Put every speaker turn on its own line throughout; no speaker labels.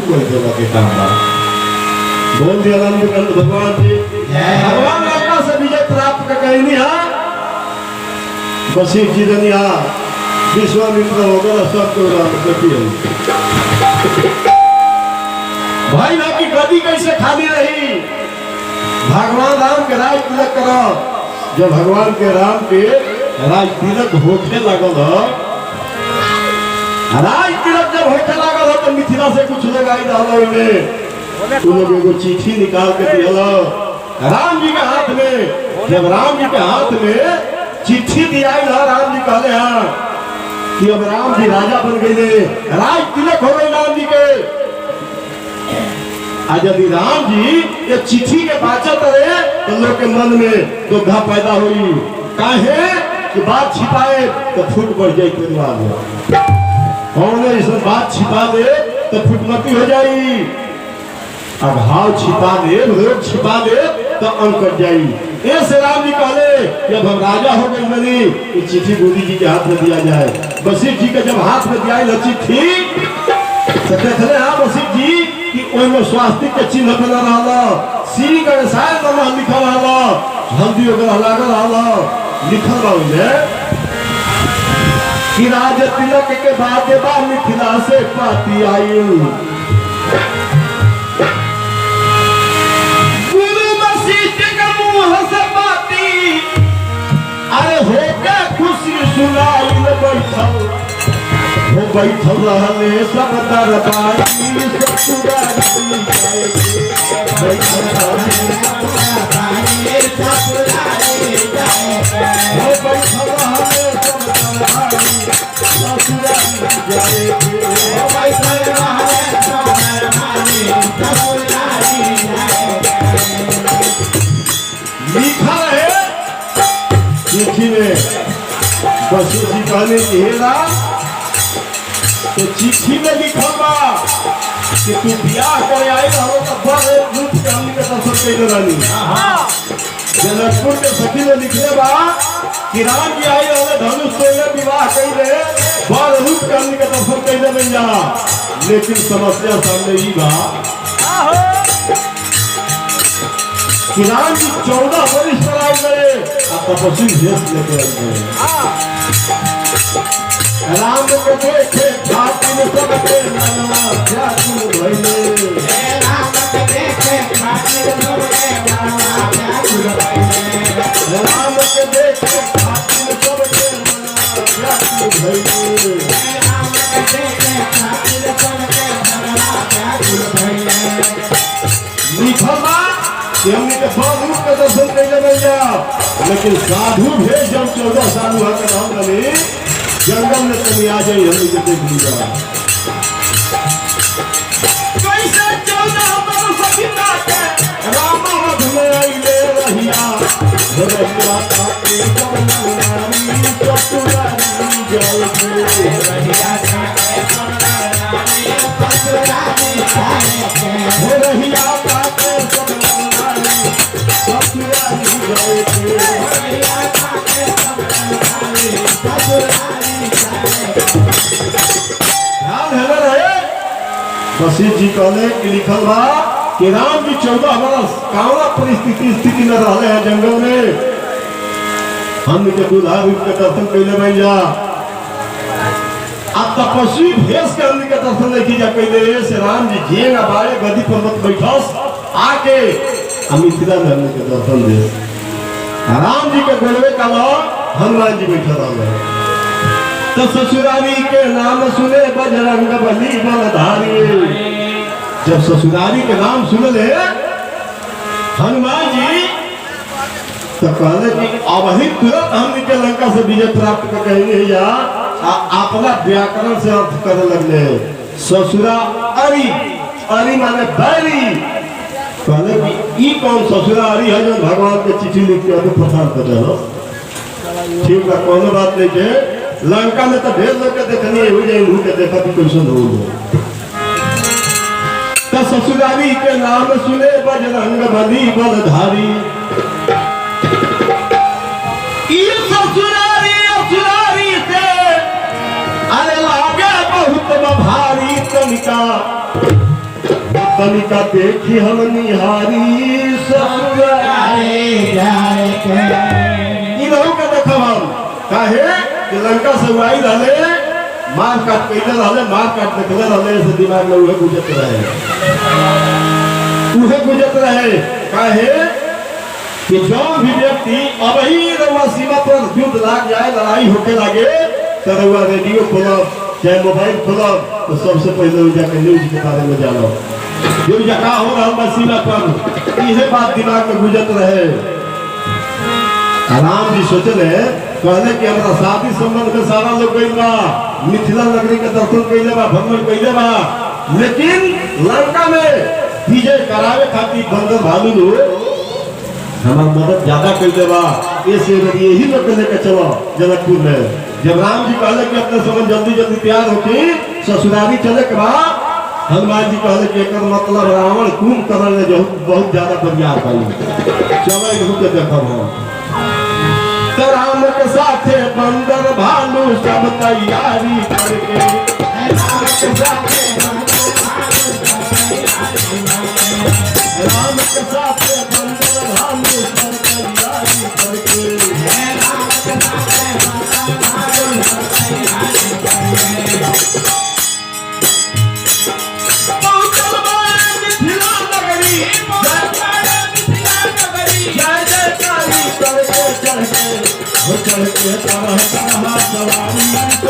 कोई सेवा के काम बा। बोल दिया आनंद भगवान जी भगवान लंका से विजय प्राप्त कर गई नहीं हा वशिष्ठ जी दुनिया विश्वामित्र वगैरह सब तो राम भाई ना की गदी कैसे खाली रही। भगवान राम के राज तिलक करो जब भगवान के राम के राज तिलक होते लगल राज तिलक जब होते लगल तो मिथिला से कुछ लोग आई रहा एगो चिट्ठी निकाल के दिया राम जी के हाथ में। जब राम जी के हाथ में चिट्ठी दिया राम जी कहले हाँ कि अब राम जी राजा बन गए राज तिलक हो गए राम जी के। आज यदि राम जी ये चिट्ठी के बाचत रहे तो लोग के मन में दुविधा पैदा हुई काहे कि बात छिपाए तो फूट बढ़ जाए परिवार में कौन इस बात छिपा दे तो फुटमती हो जाई अब भाव छिपा दे लोग छिपा दे तो अंक कट जाई। ऐसे राम जी कहले जब हम राजा हो गए बनी ये चिट्ठी मोदी जी के हाथ में दिया जाए। वशिष्ठ जी के जब हाथ में दिया चिट्ठी तो देखले हाँ वशिष्ठ जी कि ओइमे स्वास्तिक के चिन्ह बना रहा श्री गणेशाय नमः लिखल रहा हल्दी वगैरह लागल रहा लिखल रहा कि राज तिलक के बाद मिथिला से पाती आई गुरु वशिष्ठ के मुंह से पाती अरे होके खुशी सुनाई बैठल वो बैठल रहले सब दरबारी सब सुरारी बैठल रहले सब सुरारी वो बैठल रहले सब दरबारी सब सुरारी जाए वो बैठल रहले सब दरबारी सब सुरारी लिखा है चिट्ठी में वशिष्ठ जी कहने की हेरा तो चिट्ठी में लिखल बा कि तू ब्याह करे आई रहो तो बड़े रूप के हमनी के दर्शन कैले रहनी। जनकपुर के सखी में लिखले बा कि राम जी आई रहे धनुष तोड़े विवाह कैले बड़ रूप के हमनी के दर्शन कैले भैया। लेकिन समस्या सामने ही बा कि राम जी 14 वर्ष पर आए गए अब तपस्वी भेष लेके आए गए। राम को देखे खातिर सबके मनवा व्याकुल भइले राम को देखे खातिर सबके मनवा व्याकुल भइले राम को देखे खातिर सबके मनवा व्याकुल भइले राम को देखे खातिर सबके मनवा व्याकुल भइले। लिखवा कि हमने के साधु के दर्शन कैले भैया लेकिन साधु भेष जब 14 साल हुआ के नाम रहे जंगल में कभी आ जाए हम इसे देख लीजिए कैसे 14 वर्ष बिता के राम में आइले रहिया रहिया काटे कमलानी चतुरानी जल के रहिया काटे कमलानी चतुरानी हो रहिया काटे कमलानी चतुरानी जल के रहिया काटे कमलानी चतुरानी वशिष्ठ जी कहले कि लिखल बा कि राम जी 14 वर्ष कावना परिस्थिति स्थिति में रहले हैं जंगल में हम के दूल्हा रूप के दर्शन कैले भैया। अब तपस्वी भेष के हमने के दर्शन नहीं किया कैले से राम जी झेंगा बाए गदी पर मत बैठस आके मिथिला में हमने के दर्शन दे। राम जी के गोलवे का हनुमान जी बैठा रहा तो ससुरारी के नाम सुने बजरंग बली बलधारी। जब ससुरारी के नाम सुन ले हनुमान जी तो कहले कि अब ही तुरंत हम के लंका से विजय प्राप्त कर कहेंगे या अपना व्याकरण से अर्थ करने लगले ससुरा अरी अरी माने बैरी। कहले कि ई कौन ससुरा अरी है जो भगवान के चिट्ठी लिख के प्रसार कर रहे हो ठीक है कोनो बात नहीं के लंका में तो ढेर लोग के देखनी हो जाए उनके देखा भी कैसे हो तो ससुरारी के नाम सुने बजरंग बली बलधारी। ये ससुरारी असुरारी से अरे लागे बहुत भारी तनिका तनिका देखी हम निहारी ससुरारे जाए के इनहु के देखब हम काहे कि लंका से आई रहले मार काट कइले रहले मार काट निकले रहले से दिमाग में उहे गुजरत रहे काहे कि जो भी व्यक्ति अब ही रउआ सीमा पर युद्ध लाग जाए लड़ाई होके लागे तो रउआ रेडियो खोलब चाहे मोबाइल खोलब तो सबसे पहले जाकर न्यूज के बारे में जानो न्यूज का हो रहा है सीमा पर यह बात दिमाग में गुजरत रहे। राम जी सोचले कहले कि हमारा शादी संबंध में सारा लोग गइल बा मिथिला नगरी के दर्शन कइले बा भ्रमण कइले बा लेकिन लंका में विजय करावे खातिर बंदर भालू लोग हमार मदद ज्यादा कइले बा ऐसे यही लोग लेके चलो जनकपुर में। जब राम जी कहले कि अपने समय जल्दी जल्दी तैयार होके ससुराली चले के बाद हनुमान जी कहले कि एकर मतलब रावण कुंभकर्ण ने जो बहुत ज्यादा प्रयास करी चलो इनको के देखब हम तो राम के साथे बंदर भालू सब तैयारी करके राम के साथे बंदर भालू सब तैयारी करके चढ़ के तरह तरह सवारी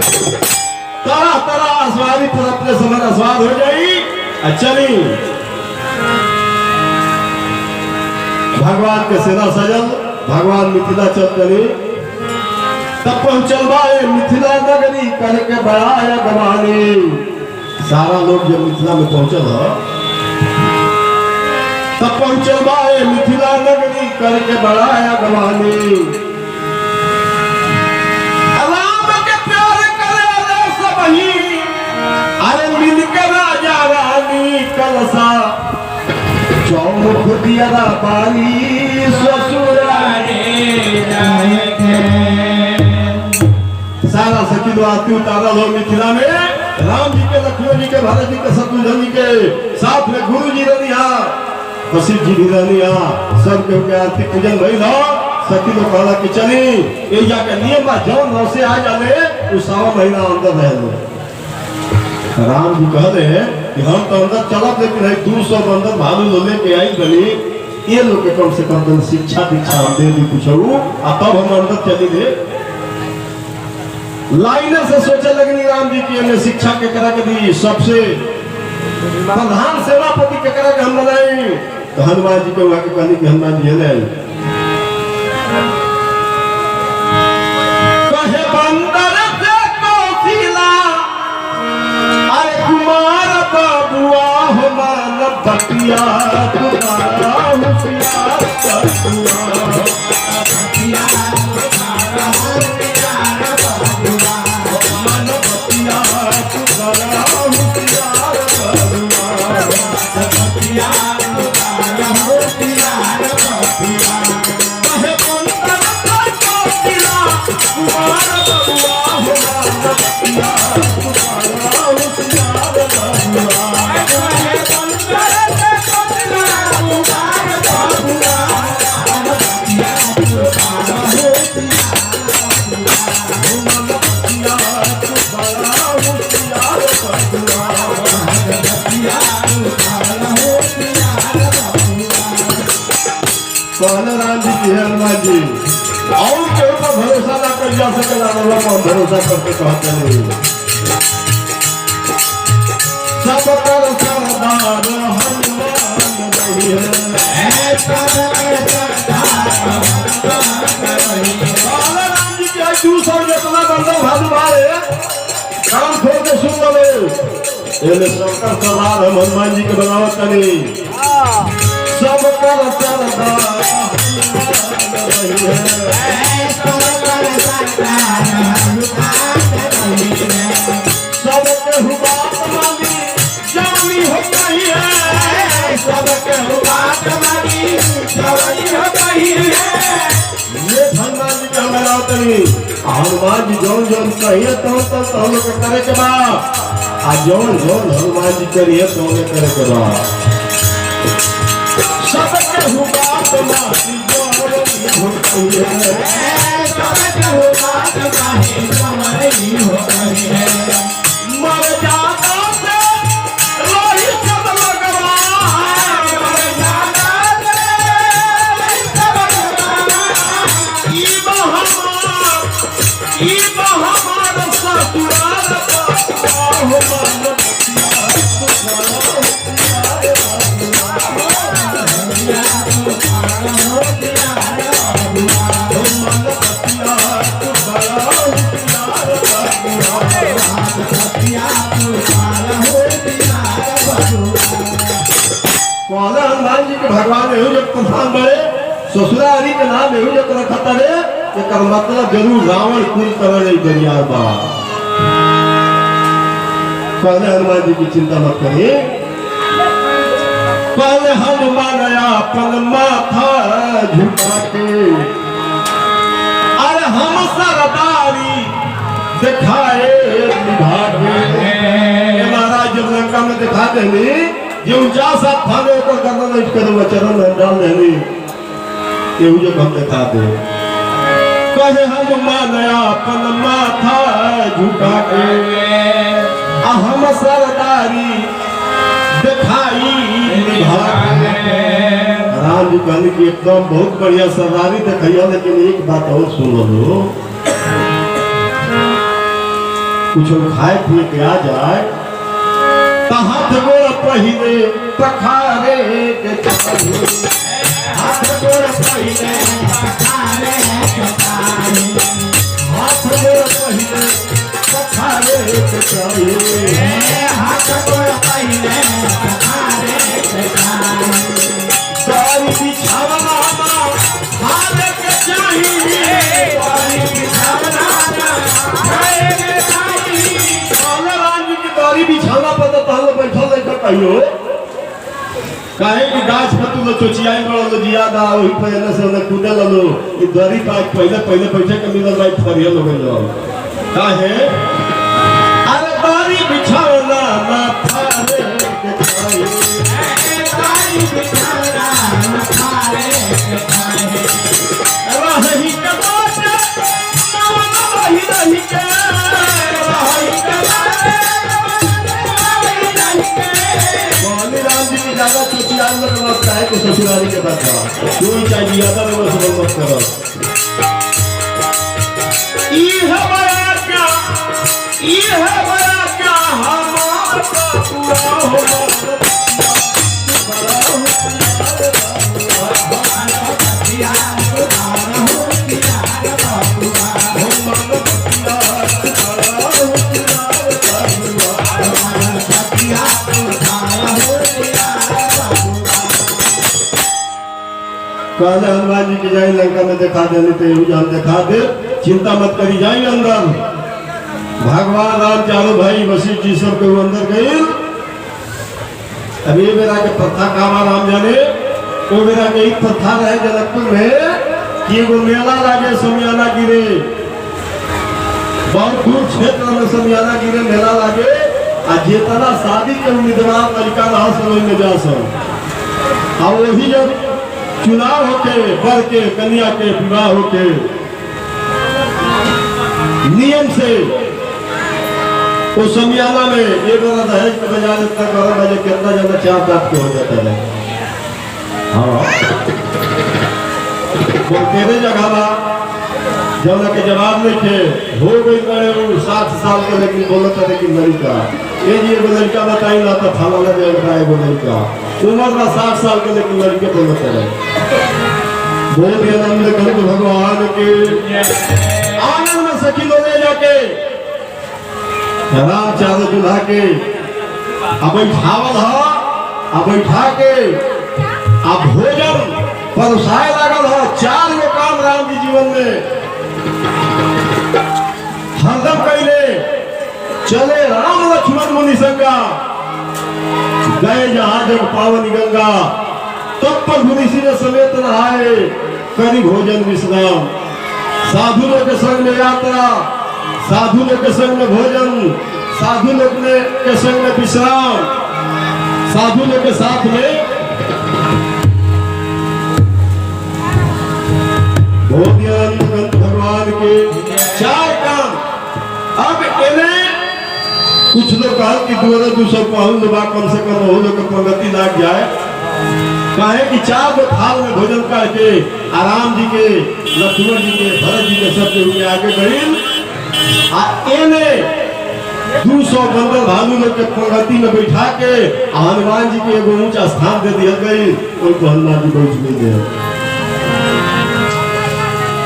तरह तरह सवारी पर अपने समय स्वाद हो जाई। चली भगवान के सेना सजल भगवान मिथिला चलतनी तब पहुंचल बाए मिथिला नगरी करके बड़ाया गवानी सारा लोग जब मिथिला में पहुंचल तब पहुंचल बाए मिथिला नगरी करके बड़ाया गवानी राम के प्यार करे सब ही अरे मिलकर राजा रानी कलसा चौमुख दिया पानी ससुरारे जाए के सारा सखी आरती उतारा लोग मिथिला में राम जी के लक्ष्मण जी के भरत जी के शत्रुघ्न जी के साथ में गुरु जी रनिया वशिष्ठ जी भी रनिया सब के आरती पूजन भइल सखी लोग कहला कि चली ए जाके नियम बा जौन रह से आ जाले उस 7 महीना अंदर रह राम जी कहले कि हम तो अंदर चलत लेकिन 200 बंदर भालू लेके आई बनी ये लोग के कम से कम शिक्षा दीक्षा दे दी कुछ तब हम अंदर चली गए लाइने से सोचे लगनी राम जी की हमने शिक्षा के करा के दी सबसे प्रधान सेनापति के करा के हम बनाई तो हनुमान जी को वहां के कहनी कि हनुमान जी है कहे बंदर से कौशिला अरे कुमार बाबुआ हो मान बतिया तुम्हारा होशियार हनुमान जी और के ऊपर भरोसा ना कर जा सकेला अल्लाह पर भरोसा करके कहते हैं सब कर सरदार हनुमान रही है राम जी के 200 जितना बंदर भालू मारे काम छोड़ के सुन लो ये सब कर सरदार हनुमान जी के बनावत नहीं सब कर सरदार सबके हुआ मानी जानी हनुमान जी जौन जौन कहिए तो हम लोग के करे के बा आ जौन जौन हनुमान जी करिए तो हमें करे के बा सबके हुआ तो मासी जो होती है सबके हुआ तो काहे हमारी हो रही है मर जाता से लोही सब लगवा मर जाता से सब लगवा ई हमार ससुराल हो मन हनुमान जी के भगवान एहू जब तूफान बड़े ससुरारी के नाम एहू जब रखता रे एकर मतलब जरूर रावण कुल करे नहीं दरिया बा पहले हनुमान जी की चिंता मत करिए पहले हनुमान अपन माथा झुका के अरे हम सरदारी दिखाए महाराज जब लंका में दिखा देंगे ये ऊंचा सा फाने को करना नहीं करूंगा चरण में डाल देंगे ये जब हम दिखा दे कहे हनुमान अपन माथा झुका के हम सरदारी दिखाई राम जी कहने की एकदम बहुत बढ़िया सरदारी दिखाइया लेकिन एक बात और सुन लो कुछ खाए पिए के आ जाए हाथ गोड़ पहले पखारे के चाहिए हाथ गोड़ पहले पखारे के चाहिए हाथ गोड़ पहले पखारे के चाहिए हाथ गोड़ पहले पखारे के चाहिए सारी बिछावना हाथ के चाहिए सारी बिछावना हाथ के चाहिए राम जी की दारी बिछाना पता तालो बैठल लेकर कहियो काहे कि गाछ खतु लो चोचियाई बड़ो जियादा ओही पहले से ओने कूदे लो ई दरी पा पहले पहले बैठे के मिलल भाई फरिया लोग लो काहे अरे दारी बिछावना माथा रे के चाहिए दारी बिछावना माथा रे के चाहिए रही के बात रही रही के रही के ज्यादा चुटियाल में लगता है कि ससुराली के बाद कोई चाहिए ज्यादा लोगों से मत करो ई है बड़ा क्या हमारा पूरा हो कहले हनुमान जी की जाए लंका में दिखा देने तो जान दिखा दे चिंता मत करी जाए अंदर भगवान राम चारों भाई वशिष्ठ जी सब के अंदर गए अभी मेरा के प्रथा कामा राम जाने वो मेरा के एक प्रथा रहे जनकपुर में कि वो मेला लागे समियाना गिरे बहुत दूर क्षेत्र में समियाना गिरे मेला लागे आ जितना शादी के उम्मीदवार लड़का रहा सब में जा सब और वही जब चुनाव होके वर के कन्या के विवाह होके नियम से उस समियाना में एक बार दहेज के बजाय इतना गरम बजे कितना ज्यादा चार दांत के हो जाता है हाँ वो तेरे जगह बा जब के जवाब नहीं थे हो गई बड़े 60 साल के लेकिन बोलता लेकिन लड़का ये जी एगो लड़का बताई ना तो फला लगे एगो लड़का उम्र में 60 साल के लेकिन लड़के बोलते रहे बोल दिया नंद कंठ भगवान के आंगन में सखी लो ले जाके राम चारों दुल्हा के अब बैठावल हो अब बैठा के अब भोजन परोसाए लागल हो 4 गो काम राम जी जीवन में हरदम कैले चले राम लक्ष्मण मुनि संगा गए जहां जब पावन गंगा तब पर मुनि ने समेत नहाए करी भोजन विश्राम साधु लोग के संग में यात्रा, साधु लोग के संग में भोजन, साधु लोग के संग में विश्राम, साधु लोग के साथ में भोजन। भगवान के चार काम। अब इन्हें कुछ लोग कहा कि 200 पाहुन कम से कम वो लोग प्रगति लाग जाए, कहे कि 4 थाल में भोजन करके आराम जी के, लक्ष्मण जी के, भरत जी के सब के आगे बढ़ी। इन्हें 200 बंदर भालू लोग के प्रगति में बैठा के हनुमान जी के एगो ऊंचा स्थान दे दिया गई। कोई हनुमान जी बैठ नहीं दे।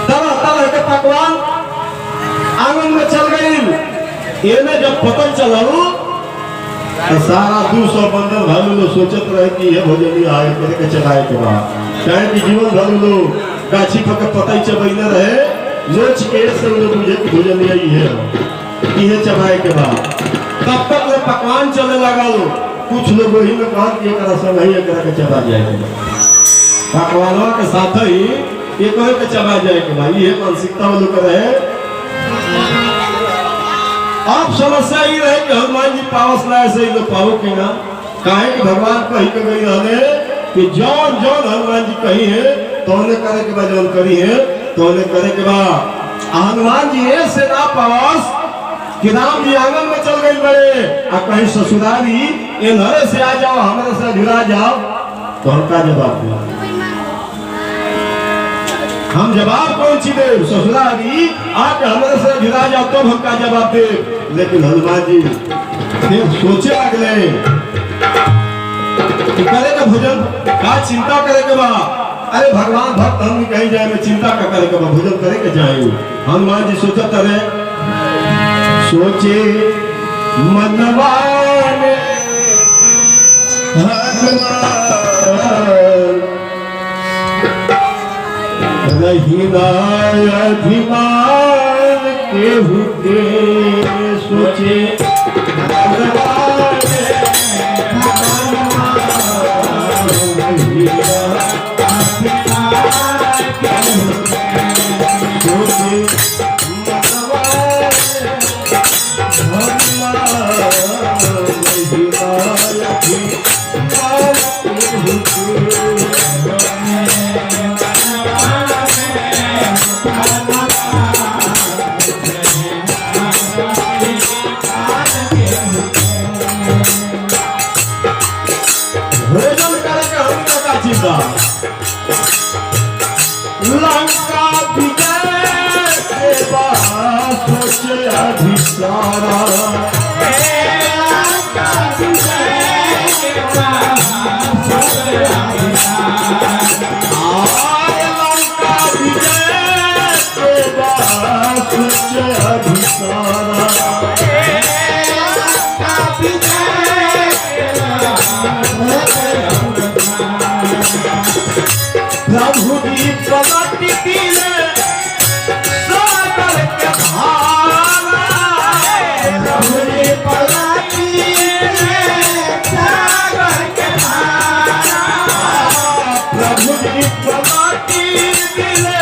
तरह तरह के पकवान आंगन में चल गई। इन्हें जब पता चला तो सारा 200 बंदर भालू लोग सोचत रहे कि ये भोजन आए के चलाए के बाद, कहे कि जीवन भालू लोग गाछी पक पता ही चबैले रहे, लोच के से लोग मुझे भोजन आई है ये चबाए के बाद। तब तक वो पकवान चले लगा लो। कुछ लोग वही में कहा कि एक समय ही एक के चबा जाए, पकवानों के साथ ही एक के चबा जाए के भाई, ये मानसिकता वो लोग रहे। अब समस्या ये रहे कि हनुमान जी पावस लाए से लोग पाओ के ना, कहे कि भगवान कही के गई हमें कि जौन जौन हनुमान जी कही है तो उन्हें करे के बाद, जौन करी है तो उन्हें करे के बाद। हनुमान जी से ना पावस कि राम जी आंगन में चल गई बड़े, और कहीं ससुरारी इन्हरे से आ जाओ, हमारे से जुड़ा जाओ, तो हम का जवाब दिया? हम जवाब कौन सी दे? ससुरारी आके हमारे से जुड़ा जाओ तो हम का जवाब दे? लेकिन हनुमान जी फिर सोचे अगले कि करे का भोजन का चिंता करे के बा। अरे भगवान भक्त हम कहीं जाए में चिंता का करे के बा, भोजन करे के जाए। हनुमान जी सोचत रहे, सोचे मनवा में रहीना अभिमान केहू के, सोचे लंका विजय के बाद सोचे अधिसारा, लंका विजय के बाद सोचे अधिसारा, लंका विजय के बाद सोचे अधिसारा, लंका विजय के प्रभु जी पलट दिले सागर के धारा, प्रभु जी पलट दिले सागर के धारा, प्रभु जी पलट दिले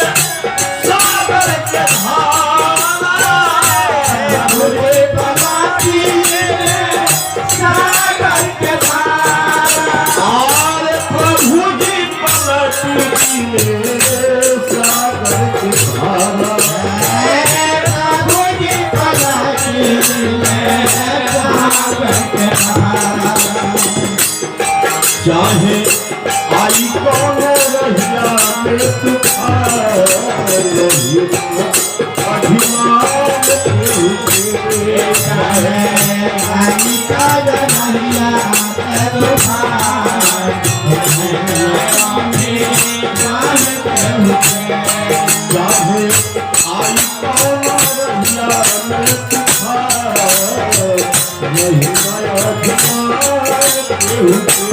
सागर के धारा, प्रभु जी पलट दिले सागर के धारा, और प्रभु जी पलट सागर की धारा, प्रभु जी पलट सागर की धारा। चाहे आई कौन रहिया में तूफान, अभिमान चाहे आई कौन रहिया में तूफान, चाहे आई कौन रहिया में तूफान, नहीं माया अभिमान केहू के,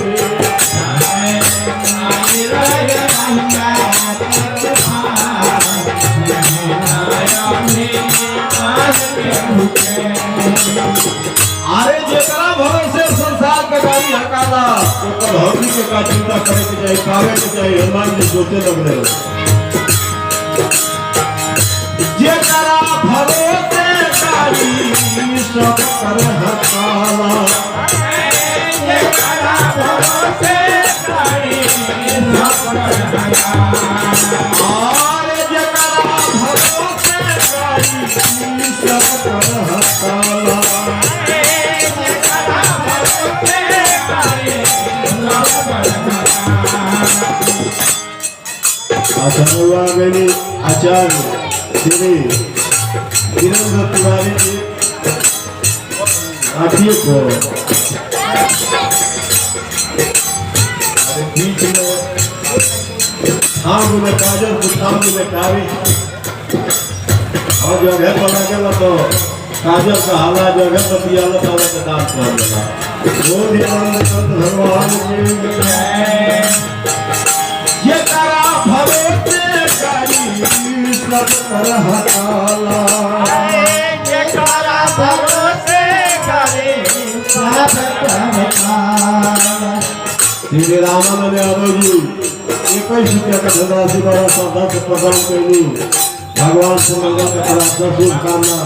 चाहे आई रहिया में तूफान, नहीं माया अभिमान केहू के। अरे जेकरा भरोसे संसार के गाड़ी हकाला, ओकर भौतिक के का चिंता करे के चाहिए, पावे के चाहिए। हनुमान जी सोचे लग रहे सब कर हकाला और जकरा भरोसे करी सब कर हकाला आचार्य आचार्य श्री वीरेंद्र तिवारी जी आखिए को बीच में थाम में काजल थाम में कावी और जगह पर लगे तो काजल का हाला जगह पर दिया ताला का डांस कर देगा वो ध्यान भगवान की ये तारा भरोसे करी सब कर हकाला ये तारा भरोसे करी सब कर हकाला श्री रामानंद यादव जी 21 रुपया का धनराशि बड़ा श्रद्धा से प्रदान कैलू भगवान से मंगल के प्राप्त शुभकामना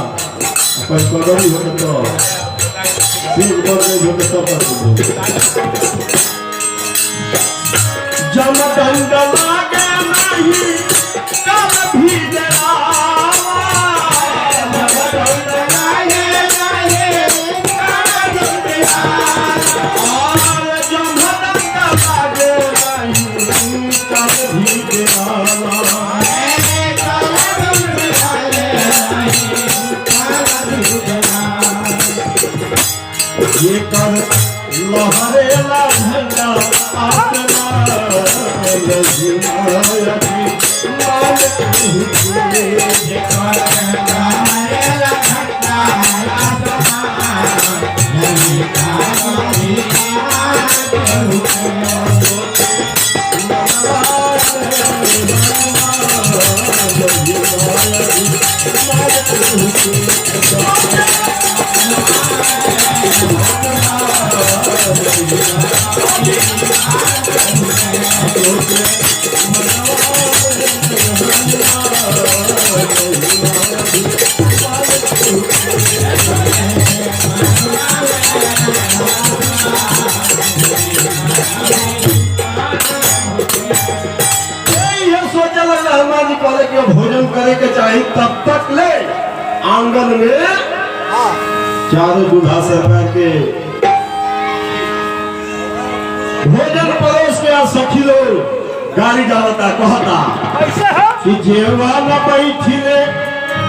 कोई कदरी हो तो शिव कर दे हो तो जम दंड लागे नहीं कब भी डरावा जम दंड लागे नहीं कब भी डरावा और जम दंड लागे नहीं कब भी डरावा ये कर लहरेला झंडा आसमान भोजन करे के चाहिए तब तक ले आंगन में चारों दूल्हा सरकार के भोजन परोस के सखी लोग गाड़ी जाता कहता कि जेवा न बैठिले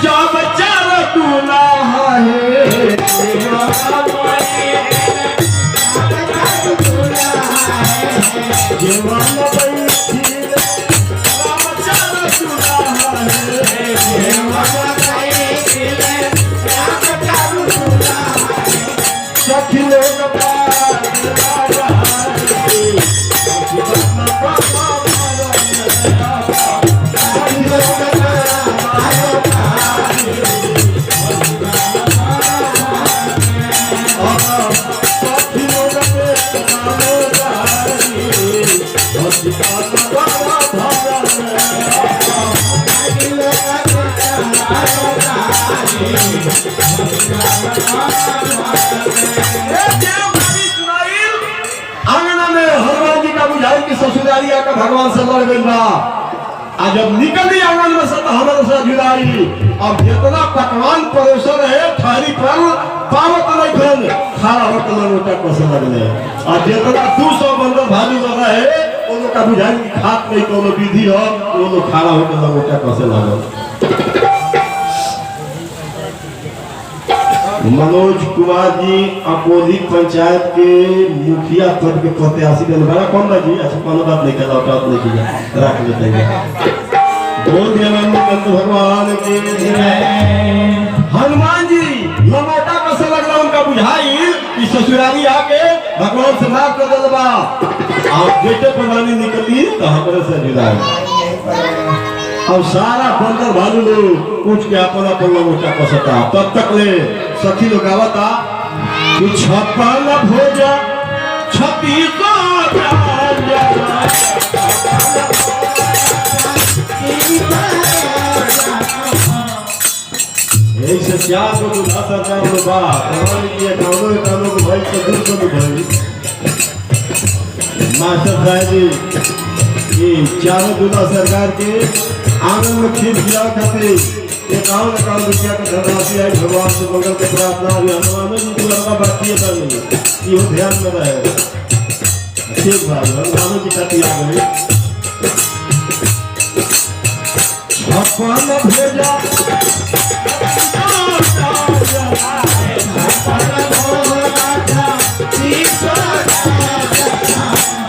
जब चार दूल्हा है जेवा न बैठिले सखी लोग ससुराली आकर भगवान से लड़ गई बा आज जब निकली आंगन में से हमारे साथ जुड़ाई अब जितना पकवान परोसन है थाली पर पावत नहीं खन खाना होटल लोटा कसे लगले और जितना 200 बंदर भालू लगा है वो लोग का बुझाई की खात नहीं कोनो विधि हो वो लोग खाना होटल लोटा कसे लगल मनोज कुमार जी अकोली पंचायत के मुखिया पद के प्रत्याशी के बड़ा कौन बा जी अच्छा कोनो बात नहीं कर लौटा नहीं किया रख लेते हैं बोल दियानंद भगवान के हनुमान जी लमोटा कैसे लग रहा उनका बुझाई कि ससुराली आके भगवान से माफ कर दे बा आप बेटे प्रमाणी निकली तो हमरे से जुड़ाई अब सारा बंदर भालू लोग कुछ के अपना पल्ला मोटा कसता तब तक ले सखी लोग आवता कि छप्पन भोजा छपी को ऐसे चार को दूल्हा सरकार को बात हमारे लिए कानों को भाई तो दूर को भाई मास्टर साहब जी ये चारों दूल्हा सरकार के आंगन में खींच दिया करते एकावन रुपया का धनराशि है भगवान से मंगल के प्रार्थना हनुमान जी को लड़का बाकी है नहीं ये ध्यान में रहे ठीक बात हनुमान जी खाती आ गई छप्पन भेजा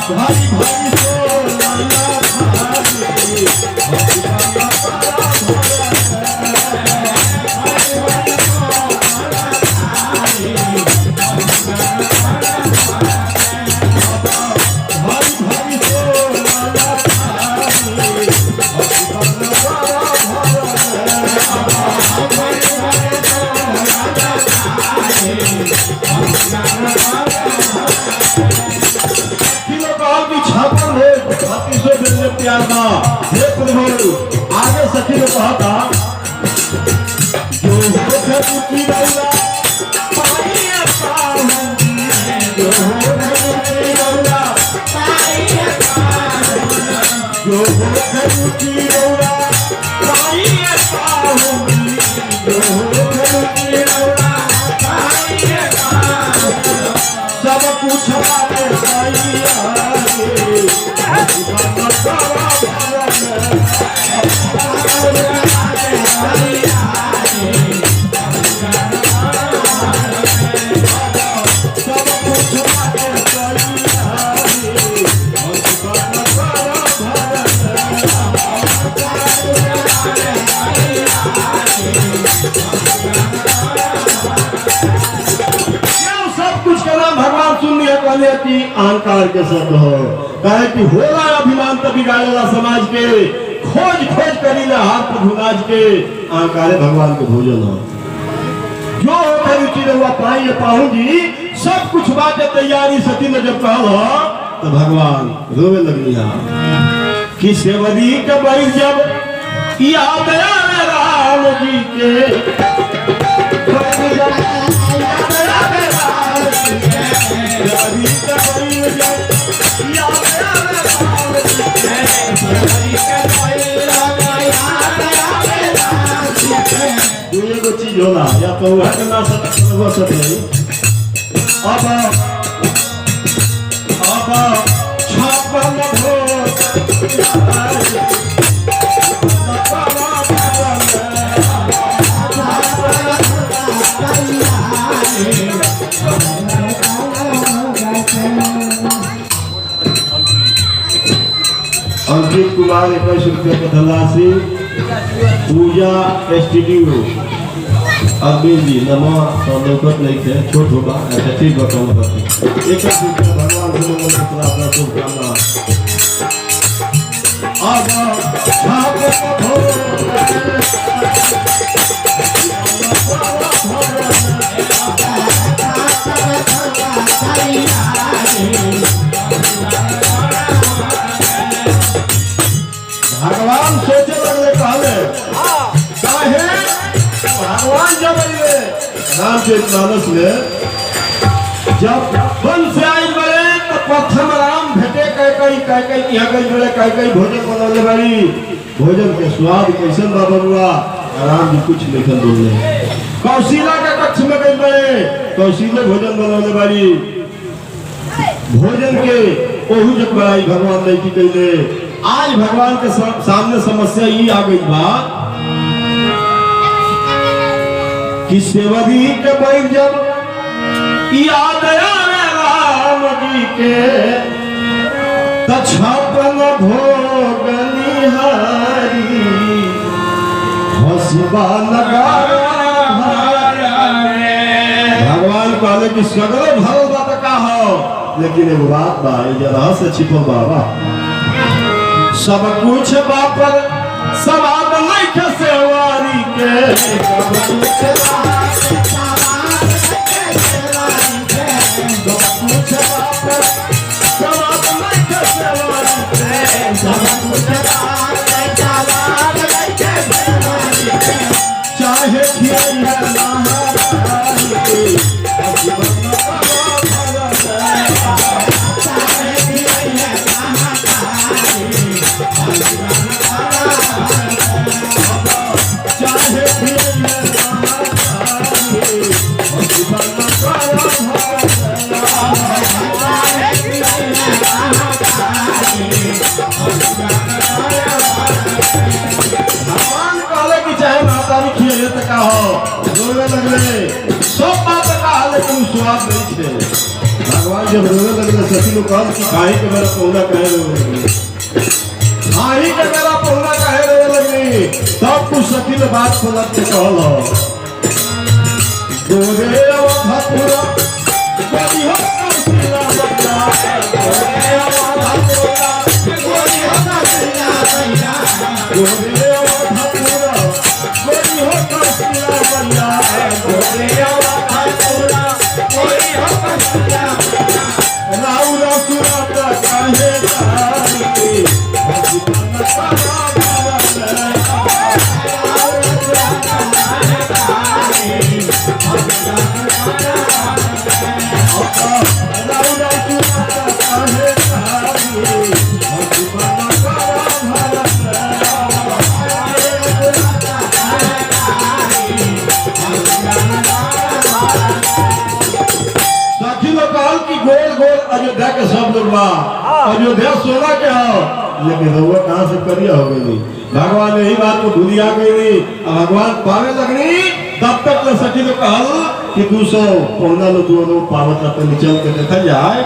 भाई भाई प्यार का हे प्रभु आगे सखी ने कहा था जो की रौला पाइए पाऊंगी जो की रौला पाइए पाऊंगी जो की रौला पाइए पाऊंगी जो की रौला पाइए पाऊंगी सब कुछ बातें अहंकार के शब्द हो कहे कि होला अभिमान तभी गाड़ेला समाज के खोज खोज करीला हाथ भुनाज के अहंकार भगवान के भोजन हो जो रुचि रहुआ पाई पाऊंगी सब कुछ बात तैयारी सती ने जब कहा तो भगवान रोवे लगनिया कि सेवदी के बैठ जब याद आया राम जी के चीज होला या तो वह ना सकते नहीं अब छापन हो अंकित कुमार 21 रुपये का धनराशि पूजा स्टूडियो अरविंद जी नमा नौकत नहीं थे छोट होगा ऐसा ठीक बताऊँ करते एक भगवान से मंगल के प्रार्थना शुभकामना भगवान सोचे लगले कहले काहे भगवान जब रामचरितमानस में जब वन से आई बड़े तो प्रथम राम भेटे कई यहाँ गई बड़े कई भोजन बनौले बारी भोजन के स्वाद कैसन बा बनुआ राम जी कुछ नहीं बोलने कौशिला के कक्ष में गई बड़े कौशिले भोजन बनौले बारी भोजन के ओहू जब बड़ाई भगवान नहीं की कैले आज भगवान के सामने समस्या ये आ गई बात कि सेवदी के बैठ जब याद आया राम जी के छप्पन भोग निहारी हंसबा लगा भगवान कहले कि सगरो भरल बात का हो लेकिन एगो बात बा जरा से छिपल बाबा सब कुछ बापर सवाद नहीं सेवारी के सब कुछ चाहे सब बात का लेकिन स्वाद नहीं थे। भगवान जब रोने लगे सखी लोग कहा कि काहे के मेरा पौधा कहे रोने लगे, काहे के मेरा पौधा कहे रोने लगे। तब कुछ सखी ने बात पलट के कहल गोरे अवधपुरा गोरी हो कौशिला बच्चा, गोरे अवधपुरा गोरी हो कौशिला बच्चा, गोरे अवधपुरा गोरी हो कौशिला बच्चा, गोरे अवधपुरा गोरी हो कौशिला बच्चा। राउ रसुरा काहे तारी भगवान का अयोध्या के सब लोग बा, अयोध्या सोना के हो, लेकिन रउआ कहाँ से करिया हो गई। भगवान यही बात को भूलिया गई। भगवान पावे लगनी तब तक न सकी तो कहल कि 200 पौना लो 2 पावत अपने चल के देखा जाए।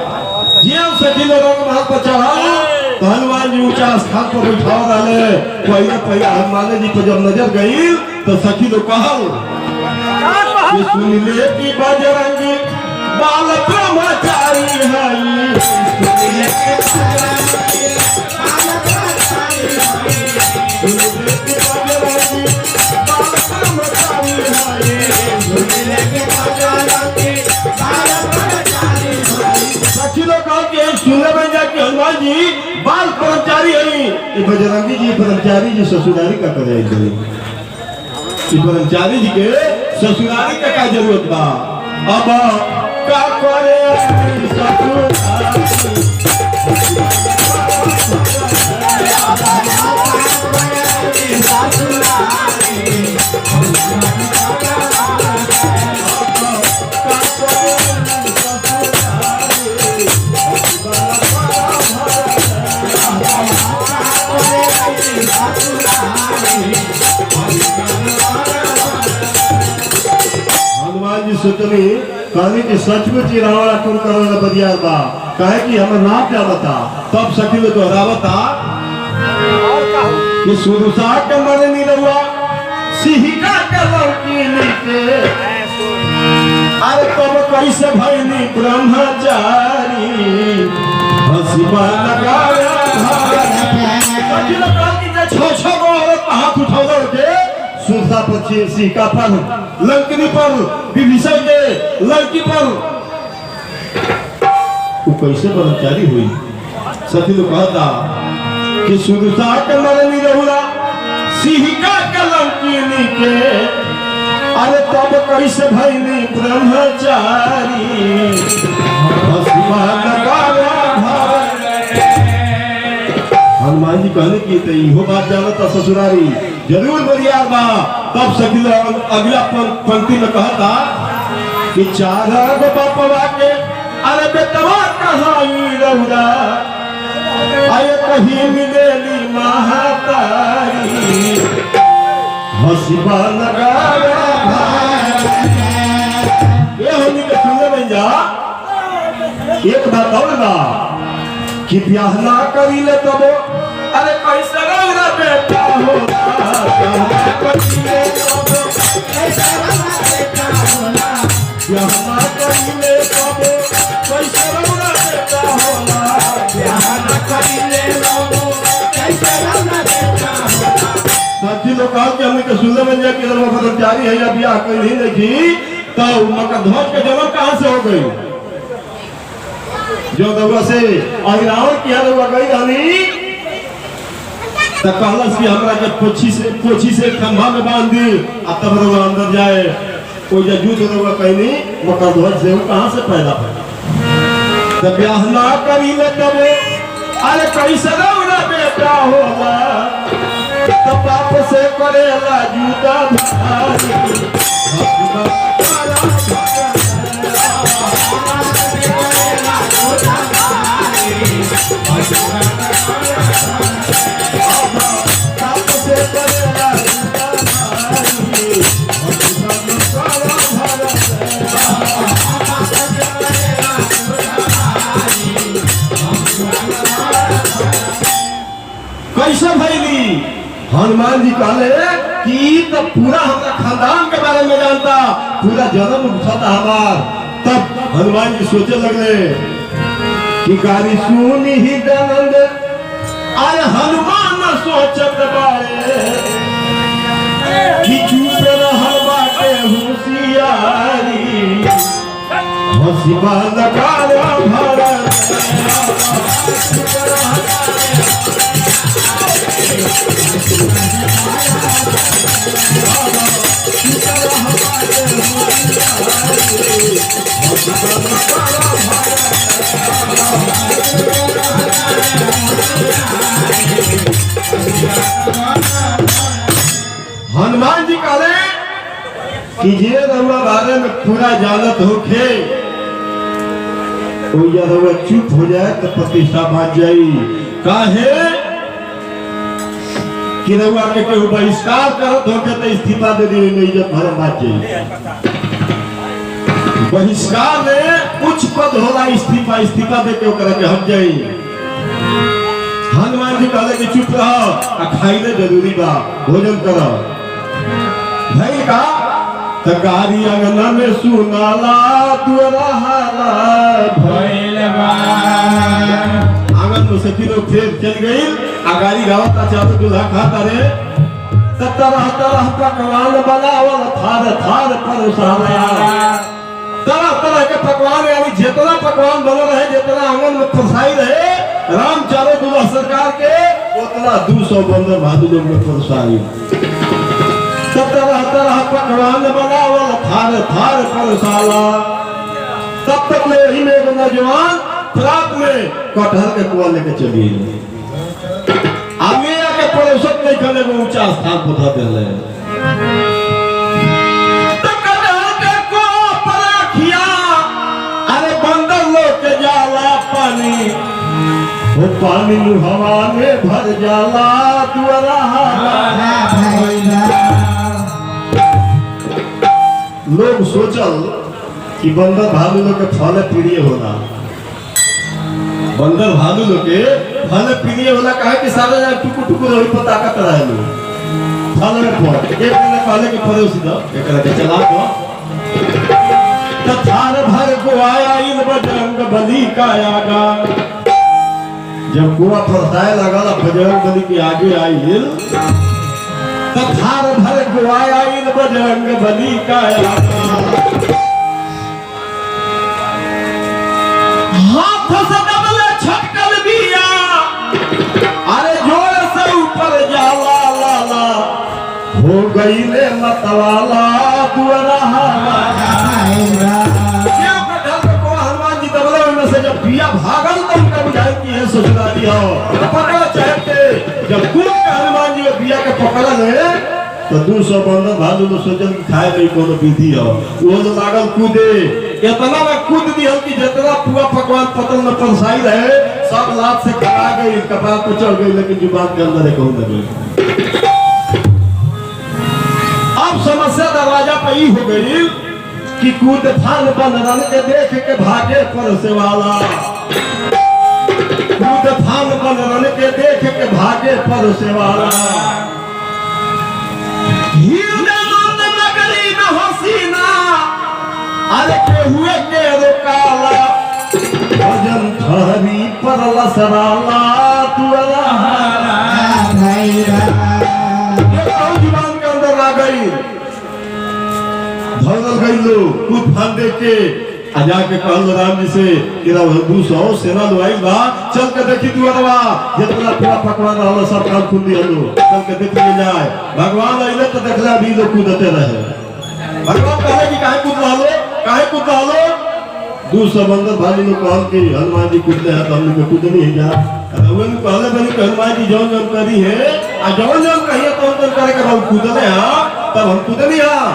ये सखी लोग महल पर चढ़ा तो हनुमान जी ऊंचा स्थान पर बैठा रहे। पहले हनुमान जी पर जब नजर गई तो सखी लोग कहल सुन ले कि बजरंगी बाल ब्रह्मचारी है, सुनने में जाके हनुमान जी बाल कर्मचारी है। बजरंगी जी ब्रह्मचारी जी ससुरारी का करे, ब्रह्मचारी जी के ससुरारी का क्या जरूरत बा। अब का करे हनुमान जी सोचनी कहनी कि सचमुच ही रावण आक्रमण करने बदियार बा, कहे कि हमें नाम क्या बता। तब सखी में दोहरावता कि सुरसा के मरे नहीं रहुआ सिहिका के लड़की नीचे, अरे तब कैसे भैनी ब्रह्मचारी हसीबा लगाया सखी ने कहा कि 6 गो औरत हाथ उठाओ के सुरसा पर सिहिका पर लंकनी पर विभीषण के लड़की पर वो कैसे ब्रह्मचारी हुई। सखी लोग कहता कि सुरसा के मरे नहीं रहुआ सिहिका के लंकिनी के, अरे तब कैसे भैनी ब्रह्मचारी हनुमान जी कहने की तो इहो बात जानता ससुरारी जरूर बरियार बा। तब सखी अगला पंक्ति में कहता कि 4 गो बपवा के अरे बेटवा कहाँ रहुआ, अरे कहीं मिलेली महातारी हसीबा लगाया ये होनी के सुनने में जा। एक बात और बा कि ब्याह ना करी ले तब अरे कैसे रौरा बेटा होगा, ब्याह ना करी ले तब कैसे रौरा बेटा होला, ब्याह ना करी ले तब कैसे रौरा बेटा होला। साथी लोग कहा कि हमने के सुनने में जाके ब्रह्मचारी है या ब्याह करी नहीं तो मकर ध्वज का जन्म कहाँ से हो गई। जो दौरा से रावण किया दौरा गई रानी तो कहलस कि हमरा के पोछी से खंभा में बांध दी आ तब रउआ अंदर जाए। कोई जब युद्ध रउआ कहनी मकर ध्वज से कहाँ से पैदा भइल। तो ब्याह ना करी ले तब अरे कैसे रउआ बेटा होला, तो बाप से करेला जूता भारी हनुमान जी कहले कि तो पूरा हमारा खानदान के बारे में जानता, पूरा जन्म उठाता हमार। तब हनुमान जी सोचे लगले कि गारी सुनी ही दनंद आय हनुमान सोचत बारे कि चुप रहल बाटे होशियारी हसीबा लगाया भरत हनुमान जी कहले कि जे रउआ बारे में पूरा जानत होखे तो या रउआ चुप हो जाए तो प्रतिष्ठा बाज जाई। काहे कि रउआ के केहू बहिष्कार करत होखे तो इस्तीफा दे दी नहीं, इज्जत भरम बाज जाई। बहिष्कार में उच्च पद होला, इस्तीफा इस्तीफा दे के ओकरा के हट जाई। हनुमान जी कहले कि चुप रह, खाइले जरूरी बा, भोजन करो। भाई का तकारी अंगना में सुनाला तुअरा हाला भइल बा। आंगन में सखी लोग फिर चल गई, आगारी गावता चाहते दूल्हा खाता रे। तरह तरह पकवान बनावल थार थार परोसाला, तरह तरह के पकवान, यानी जितना पकवान बने रहे, जितना आंगन में फसाई रहे, राम चारों दूल्हा सरकार के उतना 200 बंदर भादु लोग में फसाई। तरह तरह पकवान बनावल थार थार परोसाला। तब तक ले ही में एक नौजवान रात में कटहल के कुआ लेके चली आगे आके परोसत नहीं करने में ऊंचा स्थान पहुंचा दिले। वो पानी हवा में भर जाला तुअरा लोग सोचल कि बंदर भालू लोग के फल प्रिय होला, बंदर भालू लोग के फल प्रिय होला। कहे कि सारा जगह टुकु टुकु रही पर ताकत रहे लो फल में फल एक दिन पहले के फल सीधा एकरा के चला तो थार भर को आया इन बजरंग बली का आगा। जब कुआ फरसाए लगा बजरंग बली के आगे आई हिल, तब थार भर को आया इन बजरंग बली का आगा। हाथ से डबले छटकल बिया, अरे जोर से ऊपर जाला लाला हो गई ले मतवाला तुअरा हनुमान जी दबले में से जब बिया भागल तो उनका बुझाई कि है ससुराली हो पकड़ चाहते। जब कूद के हनुमान जी बिया के पकड़ल है तो 200 बंदर भालू लोग सोचल कि खाए नहीं कोनो विधि हो, वो लोग लागल कूदे। इतना में कूद दिया कि जितना पुआ पकवान पतल में परसाई रहे सब लात से खा गई, कपार पे चढ़ गई, लेकिन जुबान के अंदर एक न गई। अब समस्या दरवाजा पे ही हो गई कि कूद फाल बंदरन के देख के भागे परसे वाला, कूद फाल बंदरन के देख के भागे परसे वाला। नगरी में हसीना अरे के हुए के रोकाला, भजन ठहरी परल सराला तुअरा जुबान के अंदर आ गई। धरल गई लोग कूद फान दे के जाके कहल राम जी से कि 200 सेना लो आई बा, चल के देखी दुआरवा जितना पूरा पकवान रहलो सब काम खुल दिहलो, चल के देख ले जाए। भगवान आइले तो देखला अभी लोग कूदते रहे। भगवान कहले कि काहे कूद रहलो, काहे कूद रहलो? 200 बंदर भालू लोग कहल कि हनुमान जी कूदते हैं तो हम लोग कूद नहीं जा। रउआ ने कहले बनी कि हनुमान जी जौन जौन करी है आ जौन जौन कहिए तो करे के हम कूदले हां, तब हम कूदनी हां।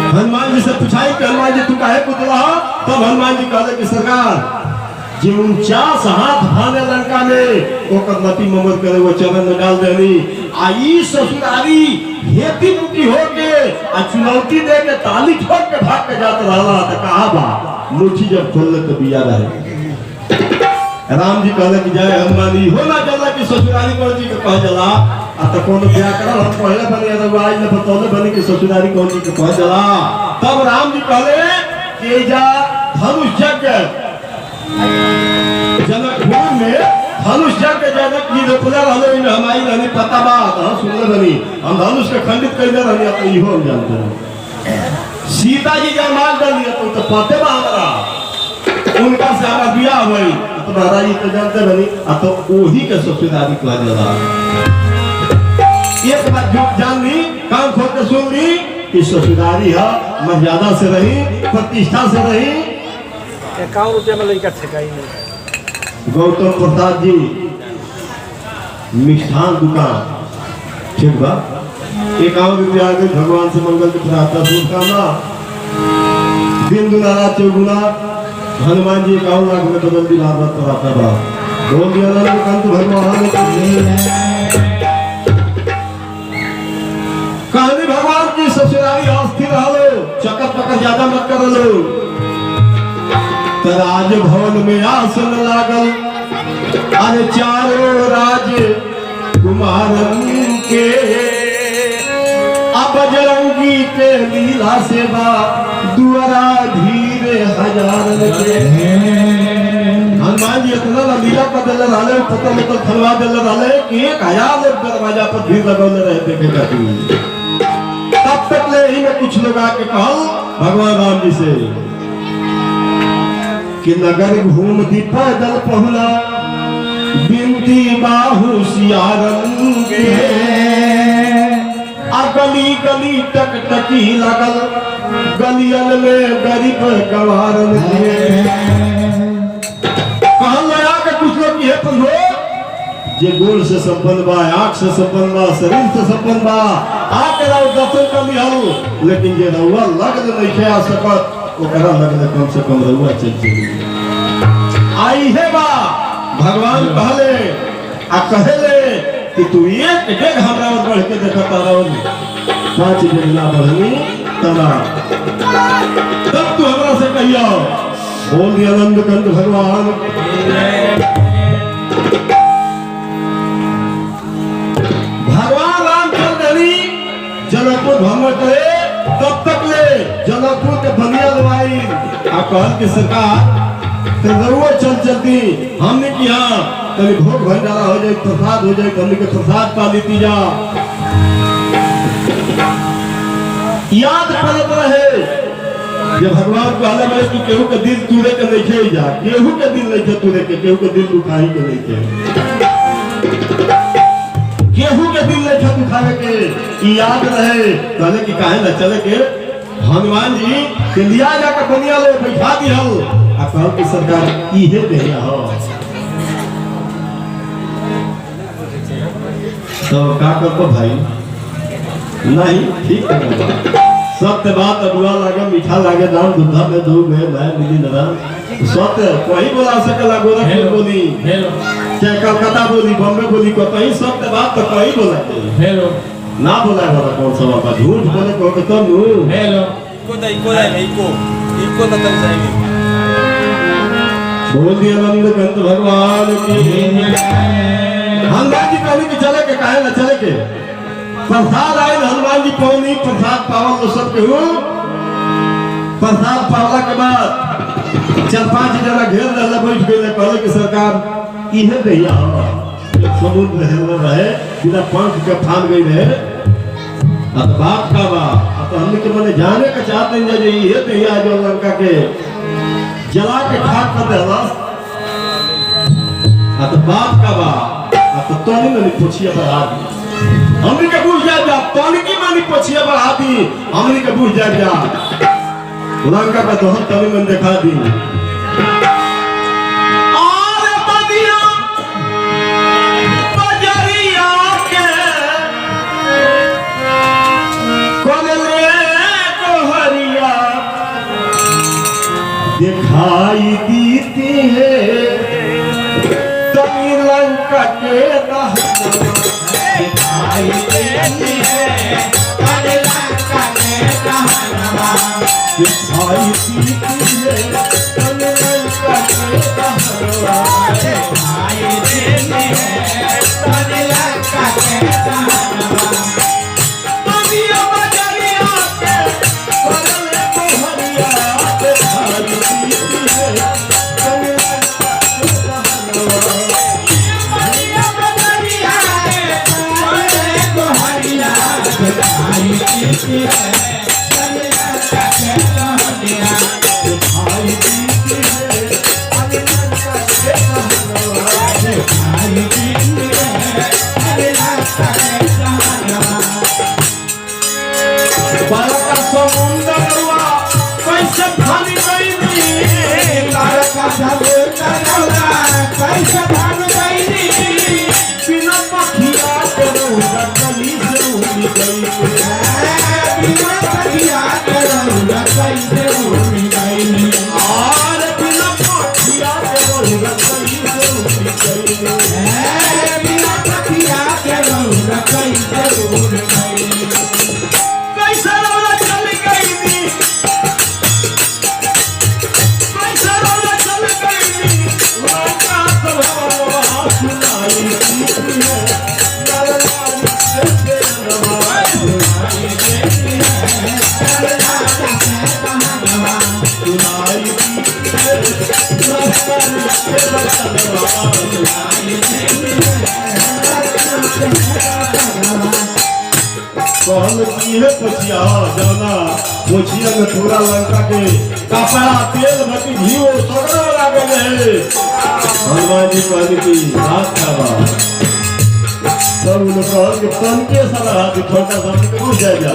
हनुमान जी से पूछाई कि हनुमान जी तू काहे कूद रहा? तब हनुमान जी कहले कि सरकार जी 49 हाथ भाने लंका में ओकर नटी ममर करे वो चरण में डाल देनी, आई ससुरारी हेती मुकी होके आ चुनौती दे के ताली ठोक के भाग के जात रहला त कहा बा मुट्ठी जब खोलले तो बिया रहे। राम जी कहले कि जय हनुमानी हो ना चला कि ससुरारी कौन जी के कह जला आ तो कोनो व्याकरण हम पहले बने रघुराज ने बतौले बने कि ससुरारी कौन जी के कह जला। तब राम जी कहले कि जा धनुष यज्ञ जनकपुर में धनुष यज्ञ जनक जी रोकले रहले इन हमारी रहनी पता बात हम सुनले बनी हम धनुष के खंडित कइले रहनी तो इहो हम जानते हैं। सीता जी जब मार डाल दिया तो पते बा हमरा उनका से हमारा बियाह हुई तो महाराज जी तो जानते बनी तो वही के ससुरारी कह जला। एक बात जो जान ली कान खोल के सुन ली कि ससुरारी है मर्यादा से रही प्रतिष्ठा से रही।
51 रुपया में लड़का ठेकाई नहीं।
गौतम प्रसाद जी मिष्ठान दुकान ठीक बा 51 रुपया आगे भगवान से मंगल की प्रार्थना शुभकामना दिन दुना रात चौगुना हनुमान जी 51 लाख में बदल दी भागवत प्रार्थना बा बोल दिया नंद कंत भगवान कहानी भगवान की ससुरारी अस्थिर रहो चक्कर पक्कर ज्यादा मत कर लो। राज भवन में आसन लागल अरे चारों राज कुमारन के बजरंगी के लीला सेवा दुआरा धीरे हजारन के। हनुमान जी इतना लीला कर दिल रहे पता मतलब खलवा दिल रहे कि 1000 लोग दरवाजा पर भीड़ लगौले रहे देखे खातिर। तब तक ले ही में कुछ लोग आके कहल भगवान राम जी से कि नगर घूम दी पैदल पहुला बिनती बाहु सियारन के गली गली टक टकी लगल गलियन में गरीब गवारन के। कहल लगा के कुछ लोग ये पर हो जे गोल से संपन्न बा आंख से संपन्न बा शरीर से संपन्न बा आके रहो दर्शन कर लिहल लेकिन जे रहुआ लगल नहीं खे आ सकत ओकरा लगल कम से कम रहुआ चल चली आई है बा भगवान कहले आ कहले कि तू एक डेग हमरा और बढ़ के देखता रहो 5 दिन ना बढ़नी तना तब तू हमरा से कहियो बोल दिया नंद कंद भगवान भगवान राम चंद्री जनकपुर भ्रमण करे तब तक ले जनकपुर के बनिया दवाई आ कहल की सरकार तो जरूर चल चलती हमने किया कभी भोग भंडारा हो जाए प्रसाद हो जाए हमने के प्रसाद पा लेती जा याद करत रहे जब भगवान को आले में तू केहू के दिल तूरे के नहीं खे जा केहू के दिल नहीं खे तूरे के केहू के दिल दुखाई के नहीं खे केहू के दिल नहीं खे दुखावे के याद रहे कहले कि काहे न चले के हनुमान जी के लिया जाकर बनिया ले बैठा दिहल आ कहल की सरकार इहे देया हो तो का करतो भाई नहीं ठीक है सत्य बात अबुआ लागे मीठा लागे दाम दूधा में दो में मैं मिली ना सत्य कोई बोला सकला गोरखपुर बोली चाहे कलकत्ता बोली बॉम्बे बोली को कहीं सत्य बात तो कोई बोला हेलो ना बोला वाला कौन सा बात झूठ बोले को तो नु हेलो को तो तक जाएंगे बोल दिया नंद कंत भगवान की हनुमान जी कहने की चले के काहे ना चले के प्रसाद आए हनुमान जी पौनी प्रसाद पावल तो सब के हो प्रसाद पावला के बाद 4-5 जना घेर रहले बैठ गए कहले कि सरकार इहे दैया समुद्र रहे बिना पंख के फान गई रहे अब बात का बा तो हमने के मने जाने का चाहते हैं जे ये दैया जो लंका के जला के खाक कर देला तो बात का बा तो तोनी में पूछिए बढ़ा दी हमने के बुझ जा तोनी की मानी पूछिए बढ़ा दी हमने के बुझ जा लंका का दोहन तोनी में दिखा दी और बदिया बजरिया के कोले कोहरिया दिखाई देती है लंका के दिखाई देती है लंका के दिखाई देती है लंका के कैसे रौला चल गई नी कैसे रौला चल गई नी लंका सब सुनाई देती है नरनारी से नवाई सुनाई देती है नरनारी से सुनाई कहल की है पछिया जाना मोछिया में पूरा लंका के कपड़ा तेल भटी घी सगरो लागल है हनुमान जी कहल की हाथ खावा सब लोग कहल के तन के सारा हाथ छोटा सा के घुस जाएगा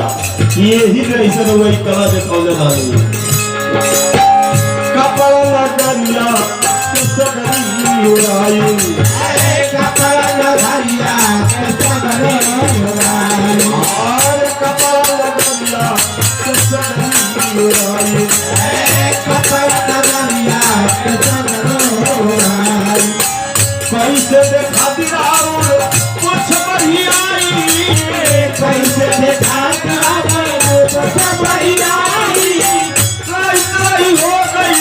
यही नहीं से वही कला दिखाने वाली कपड़ा लगनिया सगरी उड़ाई कपड़ा लगनिया सगरी उड़ाई और कपड़ा लगनिया सगरी उड़ाई कपड़ा लगनिया सगरी उड़ाई कैसे देखा दिराउर कुछ बढ़ियाई कैसे देखा दिराउर कुछ बढ़ियाई नहीं हो गई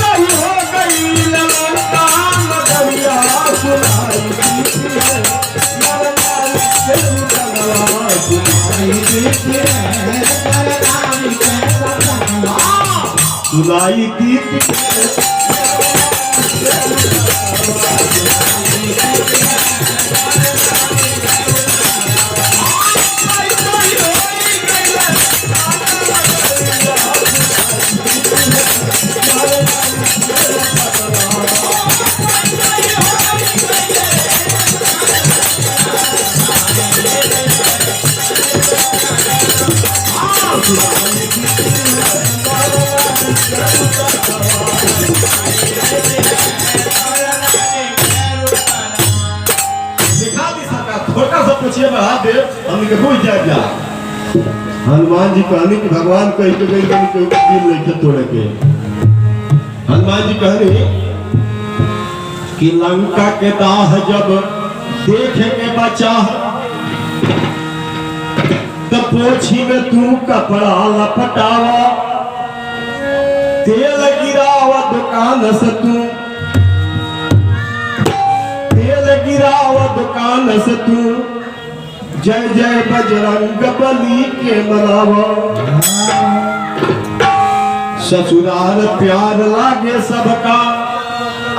नहीं हो गई लंकान दरिया सुनाई देती है नरनारी से सुनाई देती है नरनारी से सुनाई देती है पूछिए बढ़ा दे हमने के भूल जाए हनुमान जी कहने कि भगवान कह के गई के दिल लेके तोड़े के हनुमान जी कहने कि लंका के दाह जब देखे के बचा तब पोछी में तू कपड़ा लपटावा तेल गिरावा दुकान से तू तेल गिरावा दुकान से तू जय जय बजरंग बली के मनावा ससुराल प्यार लागे सबका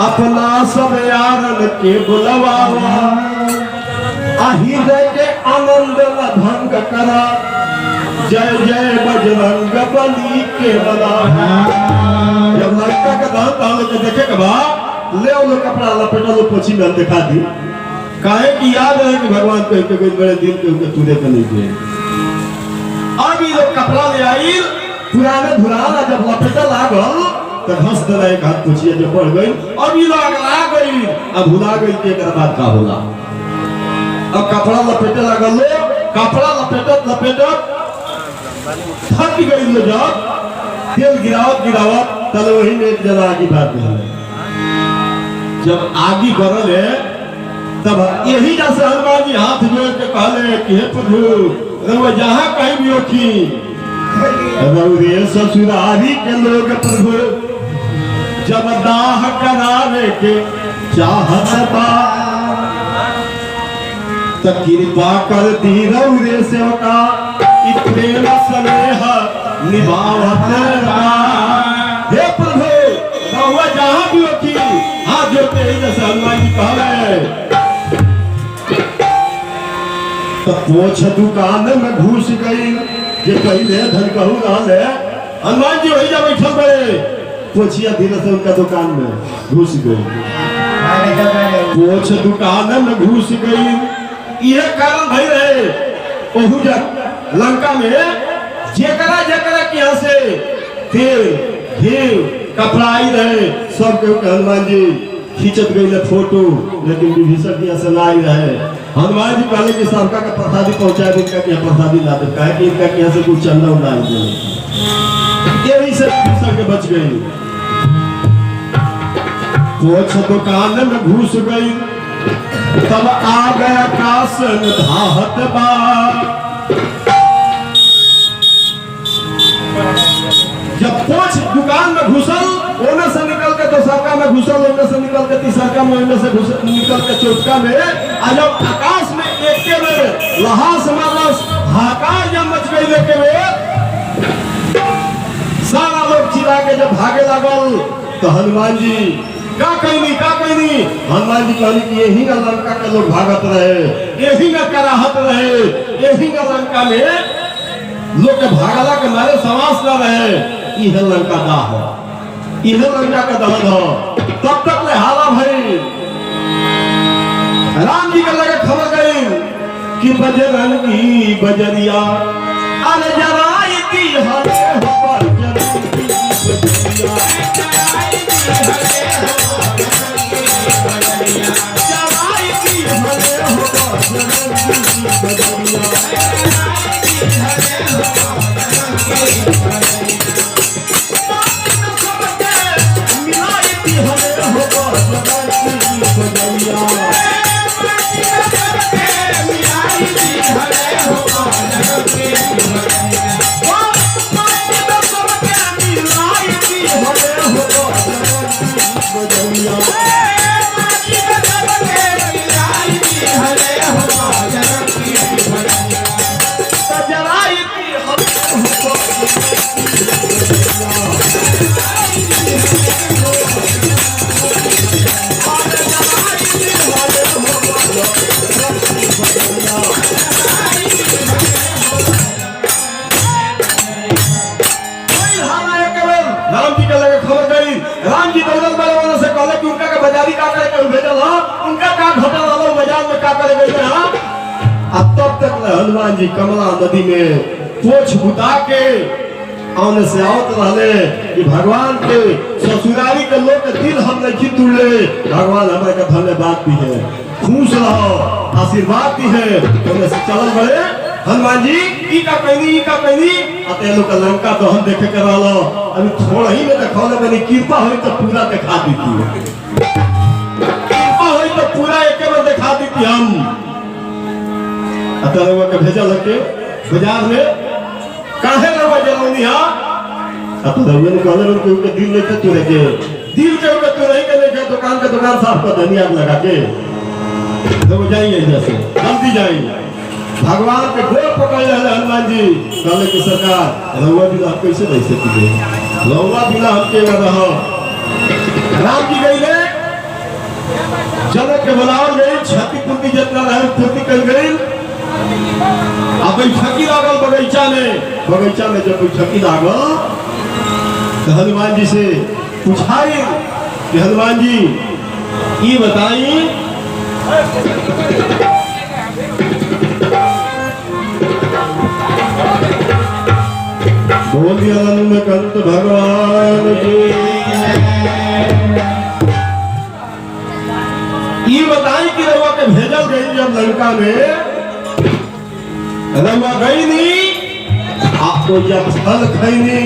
अपना सब यारन के बुलवावा हृदय के आनंद भंग करा जय जय बजरंग बली के मनावा जब लड़का का दान ताल के देखे के बाद ले लो कपड़ा लपेटा लो पोछी में दिखा दी काहे की याद है कि भगवान को एक बड़े दिन के उनके तुरे का नहीं दिए अब ये लोग कपड़ा ले आई पुराने धुराना जब लपेटा लागल तो घस देला एक हाथ पूछिए जो पड़ गई अब ये लोग अगला गई अब भुला गई के एक बात का होला अब कपड़ा लपेटे लागल लो कपड़ा लपेटत थक गई लो जब तेल गिरावत तले वही में एक जगह आगे बात है जब आगे बढ़ल है तब यही जैसे हनुमान जी हाथ जोड़ के कहले कि हे प्रभु रउआ जहाँ कहीं भी होखी रउरे ससुरारी के लोग प्रभु जब दाह करावे के चाहत बा त कृपा कर दी रउरे सेवका प्रेम स्नेह निभावत बा हे प्रभु रउआ जहाँ भी होखी हाथ जोड़ते ही जैसे हनुमान जी कहले पोछ दुकान में घुस गई जे पहले धन कहू रहले हनुमान जी वही जा बैठल बड़े पोछिया धीरे से उनका दुकान में घुस गई पोछ दुकान में घुस गई यह कारण भई रहे ओहू जा लंका में जेकरा के यहाँ से तेल घी कपड़ा आई रहे सब के हनुमान जी खींचत गई फोटो लेकिन विभीषण के यहाँ से लाई रहे हनुमान जी कहले कि सबका का प्रसादी पहुंचा दे इनका क्या प्रसादी ला दे कहे कि इनका यहाँ से कुछ चंदा उड़ा दे यही से विभीषण के बच गई पोछ दुकान में घुस गई तब आ गया कासन धाहत बा जब पोछ दुकान में घुसल ओने से निकल के दोसरका में घुसल ओने से निकल के तीसरका में ओने से निकल के चौथा में आ जब आकाश में एक के में लहास मारस हाकार जब मच गई लेके में सारा लोग चिल्ला के जब भागे लागल तो हनुमान जी का कहनी हनुमान जी कहनी कि यही ना लंका के लोग भागत रहे यही ना कराहत रहे यही ना लंका में लोग के भागला के मारे समास न रहे यह लंका दा है यह लंका का दहन हो तब तक ले हाला भई राम जी के लगे खबर गई कि बजरंगी बजरिया अरे जराई की हले हो बजरंगी बजरिया जराई की हले हो बजरंगी बजरिया हनुमान जी कमला नदी में पोछ बुता के आने से आवत रहले कि भगवान के ससुरारी के लोग के दिल हम नहीं तुड़ले भगवान हमारे का धन्यवाद भी है खुश रहो आशीर्वाद भी है उन्हें से चल बड़े हनुमान जी ई का कहनी अते लोग लंका तो हम देखे के रहलो अभी थोड़ा ही में देखौले बनी कृपा होई तो पूरा दिखा देती कृपा होई तो पूरा एक बार दिखा देती हम अतरवा के भेजल के बाजार में काहे रवा जलौनी हा अतरवा ने कहले के दिल लेके तू रखे दिल के ऊपर तू रही के लेके दुकान साफ कर देनी आग लगा के तो जाइए जैसे जल्दी जाइए भगवान के गोर पकड़ ले हनुमान जी कहले कि सरकार रवा बिना कैसे रह सकी रवा बिना हम के रहो राम जी गई जनक के बुलावल गई छाती कुंती जितना रहे पूर्ति कर गई अब बैठकी लागल बगीचा में जब बैठकी लागल तो हनुमान जी से पूछाई कि हनुमान जी ये बताई बोलिए कंत भगवान की ये बताई कि रवा के भेजल गई जब लंका में रवा गई नहीं आपको जब फल खैनी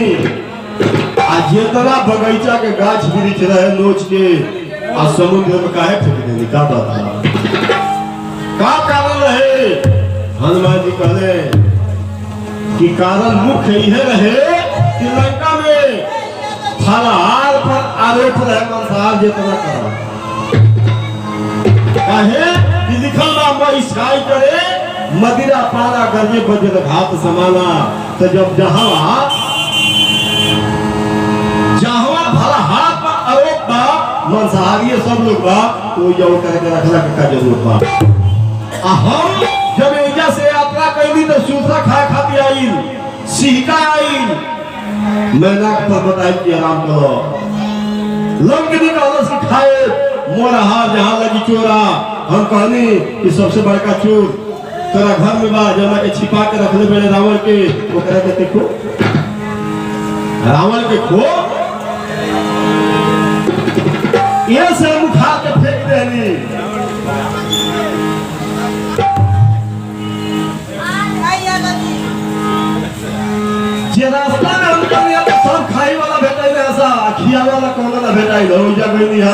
आज जितना बगीचा के गाछ वृक्ष रहे नोच के आ समुद्र में काहे फेंक देनी का बात का कारण रहे हनुमान जी कहले कि कारण मुख्य यह रहे कि लंका में फलाहार पर आरोप रहे मांसाहार जितना करा काहे कि लिखल बा महिषाई करे मदिरा पारा गरजे बजर घात समाना तो जब जहां भला हाथ पर आरोप बा मांसाहारी सब लोग बा तो ये करके रखला का जरूरत बा हम जब एजा से यात्रा कैली तो सूसा खा खाती आई सिहका आई मैना पर बताई कि आराम करो लंकनी कहला सिखाए मोरा हार जहां लगी चोरा हम कहनी कि सबसे बड़का चोर तोरा घर में बा जना के छिपा के रखले बेले रावण के ओकरा के देखो रावण के खो ये से मुखा के फेंक देनी जे रास्ता में हम करिया तो सब खाई वाला भेटाई ना ऐसा खिया वाला कोनो ना भेटाई हो जा गई नहीं हा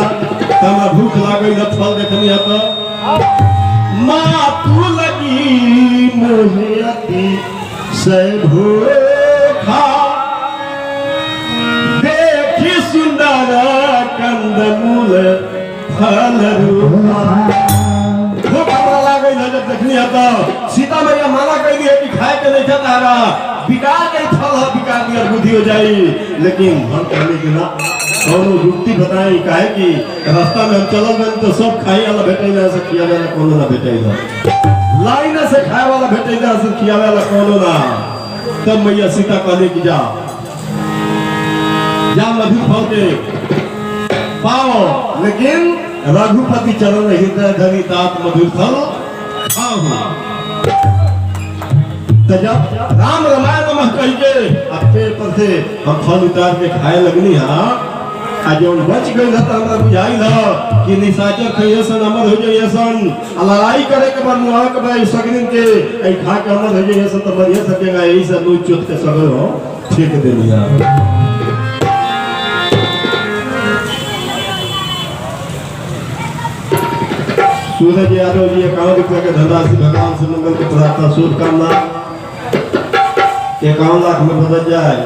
हमरा भूख लागई न फल देखनी हा तो माँ तू लगी मोहे अति से भूखा देखी सुंदर कंदमूल फल रूपा खूब हमरा लागल है जब देखनी है तो सीता मैया माना कह दी है कि खाए के नहीं खाता रहा बिकार के फल है बिकार की बुद्धि हो जाई लेकिन हम कहने की ना कौनो युक्ति बताई काहे कि रास्ता में हम चलल गए तो सब खाई वाला भेटे ना से खिया वाला कोनो ना भेटे ना लाइन से खाए वाला भेटे ना से खिया वाला कोनो ना तब मैया सीता कहने की जा मधुर फल के पाओ लेकिन रघुपति चरण हृदय धरी तात मधुर फल खाओ तो जब राम रामायण नमः कह के पेड़ पर से हम फल उतार के खाए लगनी हाँ आज जौन बच गई था हमरा बुझाई ना कि निशाचर खइसन अमर हो जाइए सन लड़ाई करे के बाद मुआ के भाई सगनिन के ऐ खा के अमर हो जाइए सन तो मरिए सकेगा यही सब लोग चोट के सगर हो ठीक दे लिया सूरज यादव जी 51 रुपया के धनराशि भगवान से मंगल की प्रार्थना शुभकामना 51 लाख में बदल जाए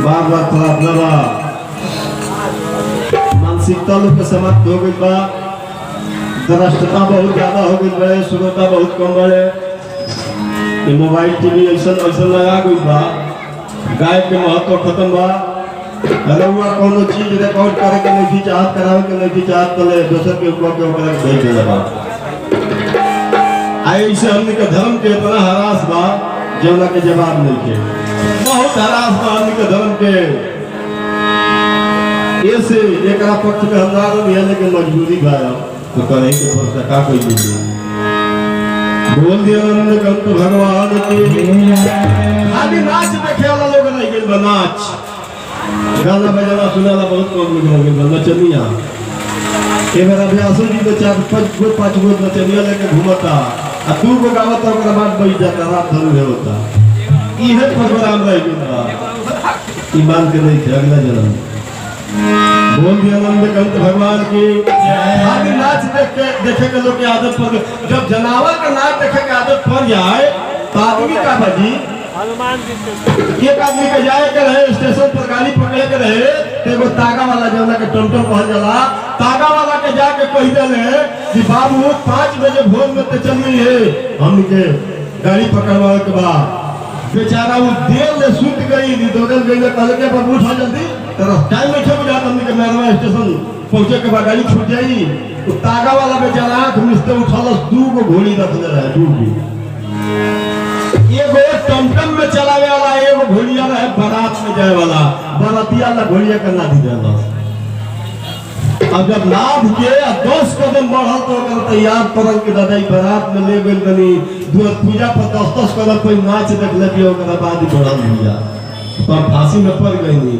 बार प्रार्थना बा मानसिकता लोग के समाप्त हो गई बा दृष्टता बहुत ज्यादा हो गई बा सुगमता बहुत कम बड़े ये मोबाइल टीवी ऐसा लगा गई बा गाय के महत्व खत्म बा अरे हुआ कोनो चीज रिकॉर्ड करे के नहीं चाहत करावे के नहीं चाहत तले दोसर के ऊपर के ऊपर भेज देला बा आई से हमने के धर्म के इतना हरास बा जौना के जवाब नहीं के बहुत हरास बा हमने के धर्म के ऐसे एकरा पक्ष में हमरा नहीं लेकिन मजबूरी बा तो करे के पर का कोई नहीं बोल दिया हमने कंत भगवान की खाली नाच देखे वाला लोग नहीं गेल बा नाच गाना बजाना सुनाना बहुत कम लोग हो गए नचनिया ए मेरा व्यासो जी तो 4-5 गो नचनिया लेके घूमता आ 2 गो गावत ओकरा बाद बैठ जाता रात भर में होता इहे प्रोग्राम रह गया ईमान के नहीं थे अगला जन्म बोल दिया नंद कंत भगवान की खाली नाच देखे के लोग की आदत पड़ जब जानवर का नाच देखे के आदत पड़ जाए तो आदमी का बजी एक आदमी के जाए के रहे स्टेशन पर गाड़ी पकड़े के रहे तो एगो तागा वाला जो के टमटम कहल जाला तागा वाला के जाके कह देले कि बाबू 5 बजे भोर में तो चलनी है हमके गाड़ी पकड़वाए के बाद बेचारा वो देर ले सूत गई दौड़ल गई कहले के बाबू उठा जल्दी तेरा टाइम में छप जात हमके मैरवा स्टेशन पहुंचे के बाद गाड़ी छूट जाई तो तागा वाला बेचारा आंख मिसते उठलस 2 गो घोड़ी रख दे रहा है एगो टमटम में चलावे वाला एगो घोड़िया रहे बारात में जाए वाला बारातिया ला घोड़िया का नादी देला अब जब नाद के 10 कदम बढ़ल तो कर तैयार परल के दादा बारात में ले गेल बनी पूजा पर 10 कदम कोई नाच देख ले दियो ओकरा बाद ही बढ़ल दिया तो फांसी में पड़ गई नहीं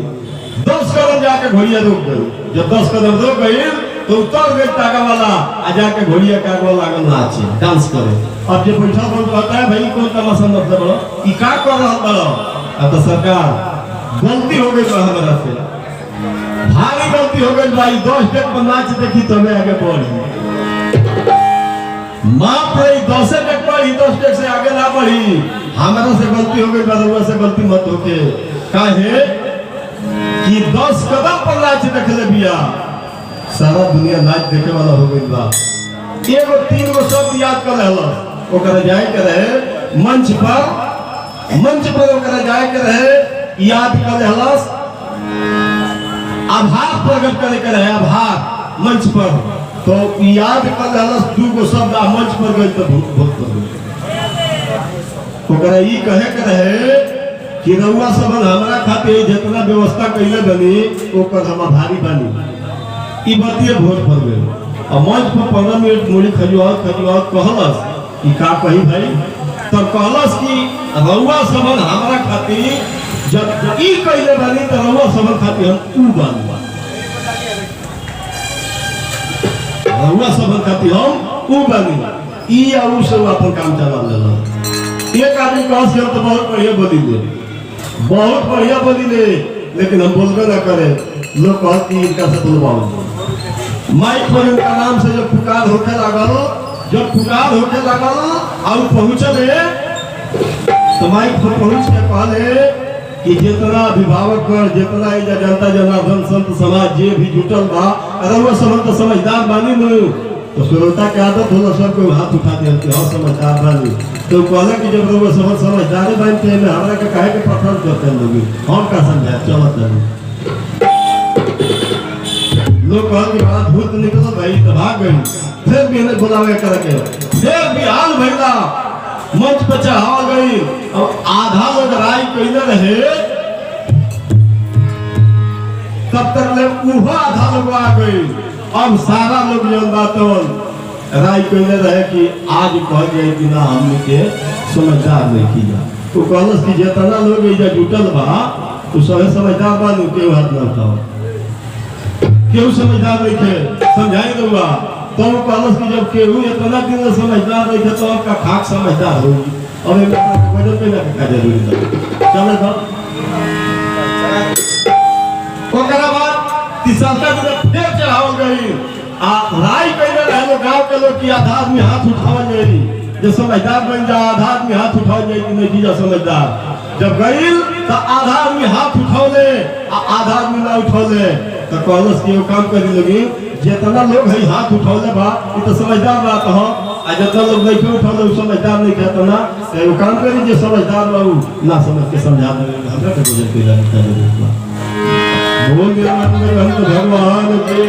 10 कदम जाके घोड़िया रुक गई जब 10 कदम रुक गई तो उतर गई तागा वाला आ जाके घोड़िया का आगे लागल नाचे डांस करे अब जो बैठा बोल कहता है भाई कौन तमाशा मतलब बड़ो ई का कर रहा बड़ो अब तो सरकार गलती हो गई हमारा से भारी गलती हो गई भाई 10 स्टेप पर नाच देखी तो मैं आगे बढ़ी माफ रही 10 स्टेप पर ही 10 स्टेप से आगे ना बढ़ी हमारा से गलती हो गई बदलवा से गलती मत होके काहे कि 10 कदम पर नाच देख ले बिया सारा दुनिया नाच देखे वाला हो गई बा एगो 3 गो शब्द याद कर रहला ओकरा जाए के रहे मंच पर ओकरा जाए के रहे याद कर रहला आभार प्रकट करे के रहे आभार मंच पर तो याद कर रहला 2 गो शब्द मंच पर गई तो भूत पर ओकरा ई कहे के रहे कि रउआ सब हमरा खातिर जितना व्यवस्था कइले बनी ओकर हम आभारी बानी ई बतिए भोर पर गए और मंच पर 15 मिनट मुड़ी खजुआत कहलस कि का कही भाई तब कहलस कि रउआ सबन हमरा खातिर जब ई कइले बानी त रउआ सबन खातिर हम ऊ बानी रउआ सबन खातिर हम ऊ बानी ई आ ऊ सब अपन काम चला लेला एक आदमी कहस के तो बहुत बढ़िया बोली ले लेकिन हम बोलबे ना करे लोग कहत कि इनका से बोलबाओ माइक पर इनका नाम से जब पुकार होके लागल जब पुकार होके लगल और पहुंचले तो माइक पर पहुंच के कहले कि जितना अभिभावक जितना एजा जनता जनार्दन संत समाज जे भी जुटल बा अगर वो समझ समझदार बानी नु तो श्रोता के आदत होला सब कोई हाथ उठा दे कि हां समझदार बानी तो कहले कि जब वो समझदार बानी थे में हमरा के काहे के पसंद करते लोग हम का समझा चलत नहीं लोग कहल कि बात भूत निकल भाई तो भाग गई फिर भी इन्हें बुलावे करके फिर भी हाल भैला मंच पे चढ़ा गई और आधा लोग राय कइले रहे तब तक ले उहा आधा लोग आ गई अब सारा लोग जन बात राय कइले रहे कि आज कह जाए कि ना हमने के समझदार नहीं किया तो कहलस कि जितना लोग इजा जुटल बा तो सब समझदार बा नु के हाथ ना उठाओ केहू समझदार नहीं थे समझाई दूंगा तो कहलस कि जब केहू इतना दिन समझदार नहीं थे तो आपका खाक समझदार होगी और एक वजह पे ना का जरूरी था चले था ओकरा बाद तीसरा दिन फिर चढ़ाव गई आ राय कइले रहे गांव के लोग की आधा आदमी हाथ उठावन जाई जो समझदार बन जा आधा आदमी हाथ उठावन जाई कि नहीं जा समझदार जब गइल तो आधा आदमी हाथ उठौले आधा आदमी ना उठौले तो कहलस कि काम करी लगी जितना लोग है हाथ उठौले बा ये तो समझदार बा तो आ जितना लोग नहीं उठौले वो समझदार नहीं कहता ना तो काम करी जो समझदार बा ना समझ के समझा दे हमरा के बुझे के जाने बोल दिया भगवान के